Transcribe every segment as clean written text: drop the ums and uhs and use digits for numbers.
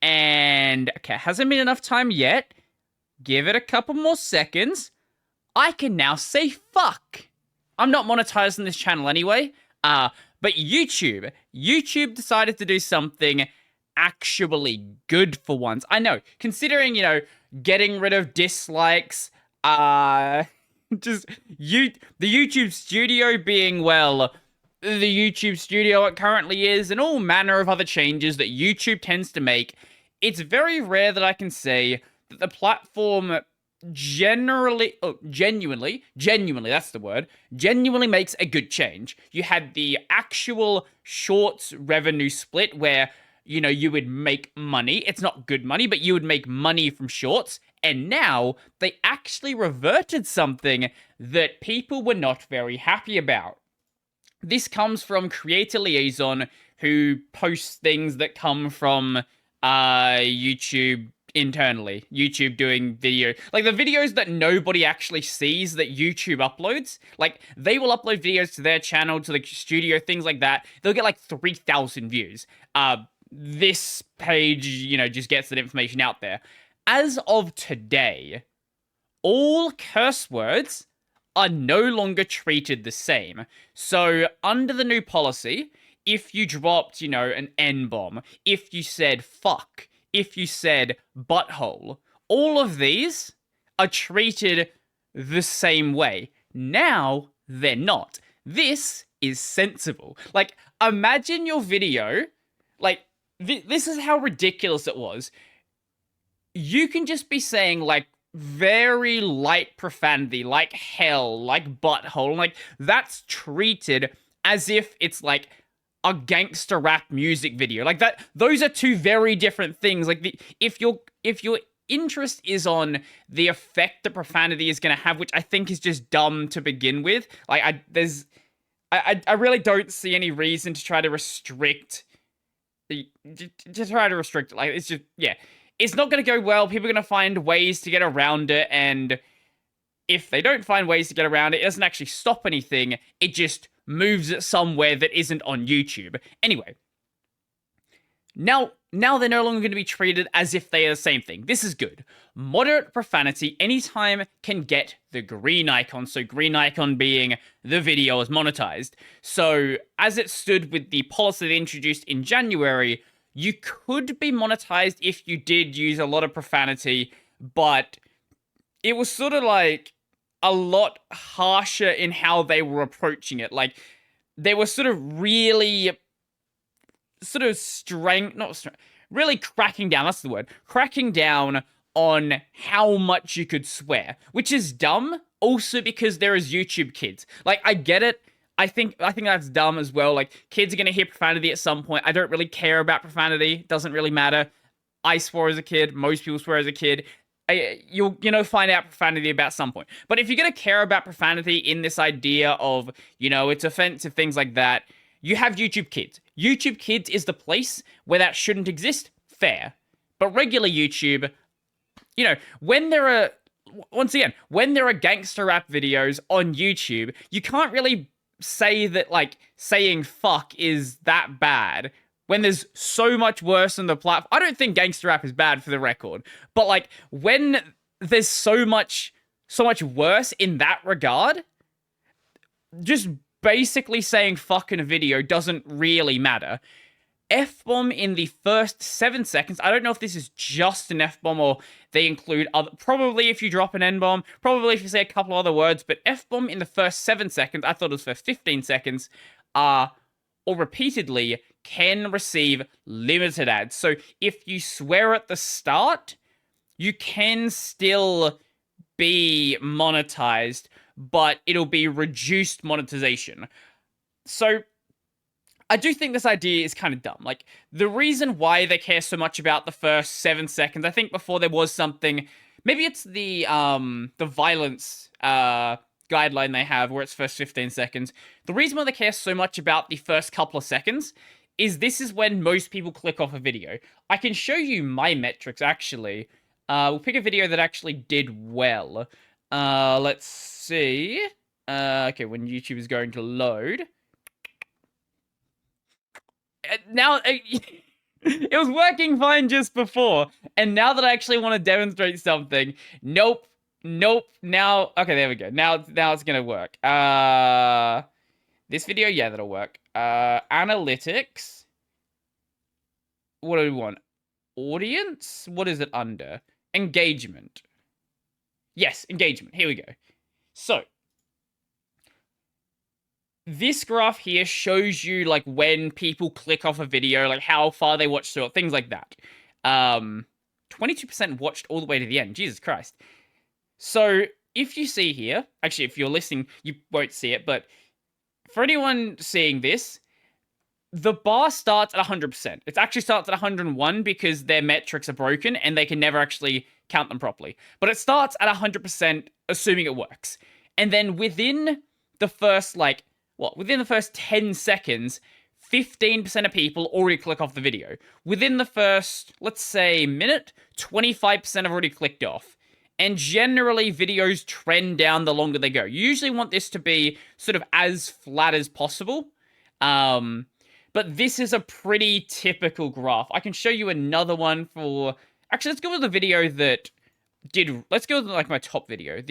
And okay, hasn't been enough time yet. Give it a couple more seconds. I can now say fuck. I'm not monetizing this channel anyway. But YouTube decided to do something actually good for once. I know, considering, getting rid of dislikes, uh, just the YouTube studio being, well, the YouTube studio it currently is, and all manner of other changes that YouTube tends to make, it's very rare that I can say that the platform genuinely, that's the word, genuinely makes a good change. You had the actual shorts revenue split where, you would make money. It's not good money, but you would make money from shorts. And now they actually reverted something that people were not very happy about. This comes from Creator Liaison, who posts things that come from YouTube internally. YouTube doing video, like the videos that nobody actually sees that YouTube uploads. Like they will upload videos to their channel, to the studio, things like that. They'll get like 3,000 views. This page, just gets that information out there. As of today, all curse words are no longer treated the same. So, under the new policy, if you dropped, an N bomb, if you said fuck, if you said butthole, all of these are treated the same way. Now, they're not. This is sensible. Like, imagine your video, like, this is how ridiculous it was. You can just be saying, like, very light profanity, like hell, like butthole, like that's treated as if it's like a gangster rap music video. Like that, those are two very different things. Like if your interest is on the effect that profanity is going to have, which I think is just dumb to begin with. Like I really don't see any reason to try to restrict it. Like it's just, yeah. It's not going to go well. People are going to find ways to get around it. And if they don't find ways to get around it, it doesn't actually stop anything. It just moves it somewhere that isn't on YouTube. Anyway, now they're no longer going to be treated as if they are the same thing. This is good. Moderate profanity anytime can get the green icon. So green icon being the video is monetized. So as it stood with the policy they introduced in January, you could be monetized if you did use a lot of profanity, but it was sort of like a lot harsher in how they were approaching it. Like, they were sort of really really cracking down, that's the word, cracking down on how much you could swear, which is dumb, also because there is YouTube Kids. Like, I get it. I think that's dumb as well. Like, kids are going to hear profanity at some point. I don't really care about profanity. It doesn't really matter. I swore as a kid. Most people swear as a kid. You'll, find out profanity about some point. But if you're going to care about profanity in this idea of, it's offensive, things like that, you have YouTube Kids. YouTube Kids is the place where that shouldn't exist. Fair. But regular YouTube, when there are, once again, when there are gangster rap videos on YouTube, you can't really say that, like, saying fuck is that bad when there's so much worse on the platform. I don't think gangster rap is bad, for the record, but like when there's so much worse in that regard, just basically saying fuck in a video doesn't really matter. F-bomb in the first 7 seconds. I don't know if this is just an F-bomb or they include other. Probably if you drop an N-bomb. Probably if you say a couple other words. But F-bomb in the first 7 seconds. I thought it was for 15 seconds. Or repeatedly can receive limited ads. So if you swear at the start, you can still be monetized, but it'll be reduced monetization. So I do think this idea is kind of dumb. Like, the reason why they care so much about the first 7 seconds, I think before there was something, maybe it's the violence guideline they have where it's first 15 seconds. The reason why they care so much about the first couple of seconds is this is when most people click off a video. I can show you my metrics, actually. We'll pick a video that actually did well. Let's see. Okay, when YouTube is going to load. Now, It was working fine just before, and now that I actually want to demonstrate something, nope, nope. Now, okay, there we go. Now it's gonna work. This video, yeah, that'll work. Analytics. What do we want? Audience? What is it under? Engagement. Yes, engagement. Here we go. So, this graph here shows you like when people click off a video, like how far they watch through it, things like that. 22% watched all the way to the end. Jesus Christ. So if you see here, actually, if you're listening, you won't see it, but for anyone seeing this, the bar starts at 100%. It actually starts at 101 because their metrics are broken and they can never actually count them properly. But it starts at 100%, assuming it works. And then within the first, within the first 10 seconds, 15% of people already click off the video. Within the first, let's say, minute, 25% have already clicked off. And generally, videos trend down the longer they go. You usually want this to be sort of as flat as possible. But this is a pretty typical graph. I can show you another one for... Actually, let's go with the video that did... Let's go with, like, my top video.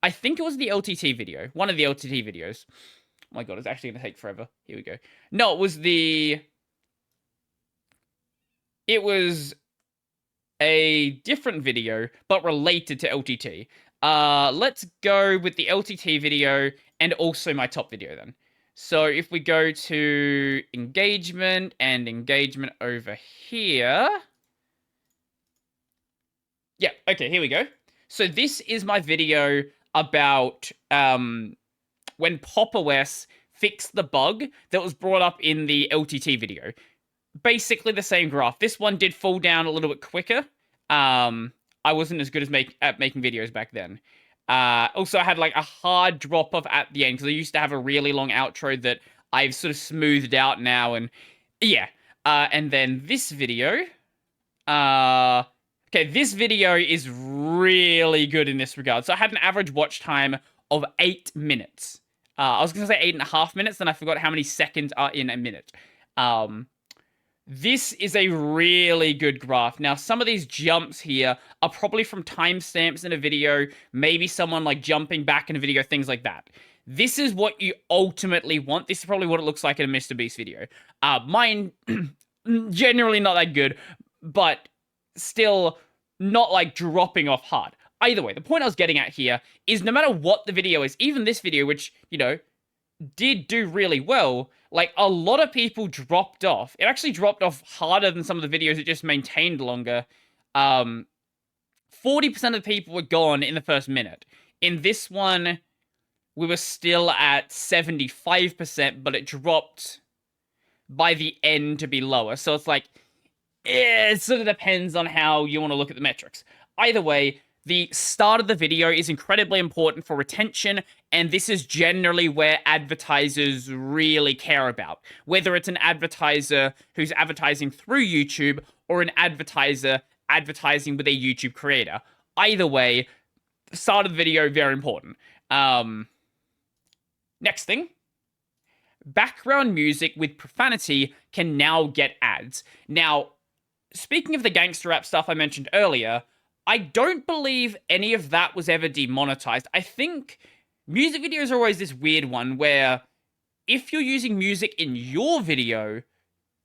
I think it was the LTT video. One of the LTT videos. Oh my god, it's actually going to take forever. Here we go. No, it was the... It was a different video, but related to LTT. Let's go with the LTT video and also my top video then. So if we go to engagement and engagement over here. Yeah, okay, here we go. So this is my video about when PopOS fixed the bug that was brought up in the LTT video. Basically the same graph. This one did fall down a little bit quicker. I wasn't as good as at making videos back then. Also, I had like a hard drop off at the end because I used to have a really long outro that I've sort of smoothed out now. And yeah. And then this video. Okay, this video is really good in this regard. So I had an average watch time of 8 minutes. I was going to say 8.5 minutes, then I forgot how many seconds are in a minute. This is a really good graph. Now, some of these jumps here are probably from timestamps in a video, maybe someone like jumping back in a video, things like that. This is what you ultimately want. This is probably what it looks like in a MrBeast video. Mine, generally not that good, but still not like dropping off hard. Either way, the point I was getting at here is no matter what the video is, even this video, which, you know, did do really well, like, a lot of people dropped off. It actually dropped off harder than some of the videos that just maintained longer. 40% of the people were gone in the first minute. In this one, we were still at 75%, but it dropped by the end to be lower. So it's like, it sort of depends on how you want to look at the metrics. Either way, the start of the video is incredibly important for retention, and this is generally where advertisers really care about. Whether it's an advertiser who's advertising through YouTube or an advertiser advertising with a YouTube creator. Either way, the start of the video, very important. Next thing. Background music with profanity can now get ads. Now, speaking of the gangster rap stuff I mentioned earlier, I don't believe any of that was ever demonetized. I think music videos are always this weird one where if you're using music in your video,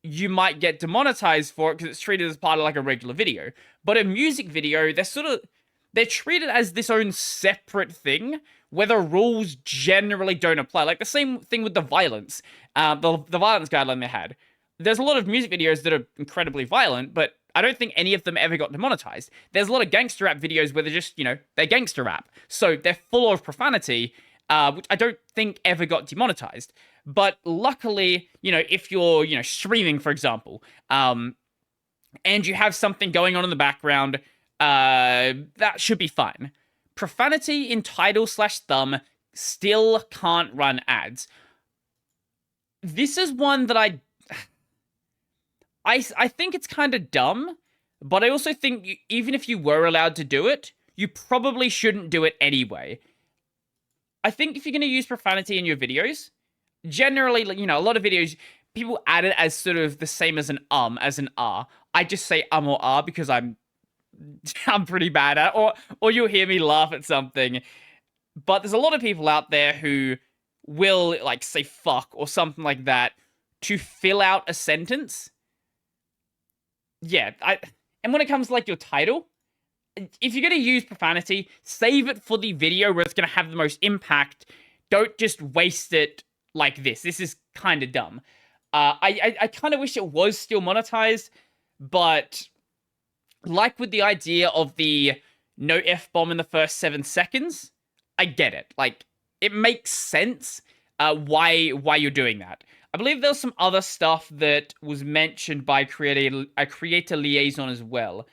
you might get demonetized for it because it's treated as part of like a regular video. But a music video, they're treated as this own separate thing where the rules generally don't apply. Like the same thing with the violence, the violence guideline they had. There's a lot of music videos that are incredibly violent, but I don't think any of them ever got demonetized. There's a lot of gangster rap videos where they're just, you know, they're gangster rap. So they're full of profanity, which I don't think ever got demonetized. But luckily, you know, if you're, you know, streaming, for example, and you have something going on in the background, that should be fine. Profanity in title/thumb still can't run ads. This is one that I think it's kind of dumb, but I also think even if you were allowed to do it, you probably shouldn't do it anyway. I think if you're going to use profanity in your videos, generally, you know, a lot of videos, people add it as sort of the same as an as an R. I just say or R because I'm pretty bad at it, or you'll hear me laugh at something. But there's a lot of people out there who will like say fuck or something like that to fill out a sentence. Yeah, and when it comes to like your title, if you're going to use profanity, save it for the video where it's going to have the most impact. Don't just waste it like this. This is kind of dumb. I kind of wish it was still monetized, but like with the idea of the no F-bomb in the first 7 seconds, I get it. Like, it makes sense why you're doing that. I believe there's some other stuff that was mentioned by a creator liaison as well.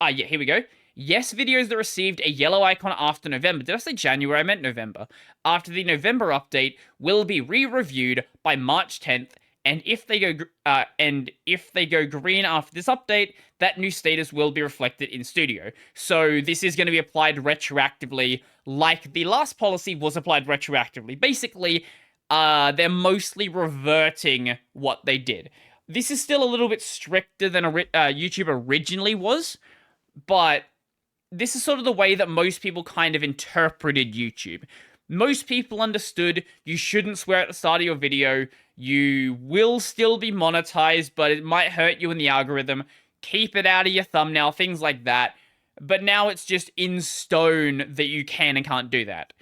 Yeah, here we go. Yes, videos that received a yellow icon after November. Did I say January? I meant November. After the November update will be re-reviewed by March 10th, and if they go green after this update, that new status will be reflected in Studio. So this is going to be applied retroactively, like the last policy was applied retroactively. Basically, they're mostly reverting what they did. This is still a little bit stricter than YouTube originally was, but this is sort of the way that most people kind of interpreted YouTube. Most people understood you shouldn't swear at the start of your video. You will still be monetized, but it might hurt you in the algorithm. Keep it out of your thumbnail, things like that. But now it's just in stone that you can and can't do that.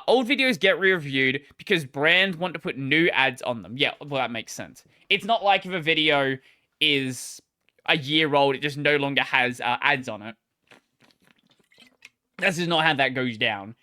Old videos get re-reviewed because brands want to put new ads on them. Yeah, well, that makes sense. It's not like if a video is a year old, it just no longer has ads on it. That's just not how that goes down.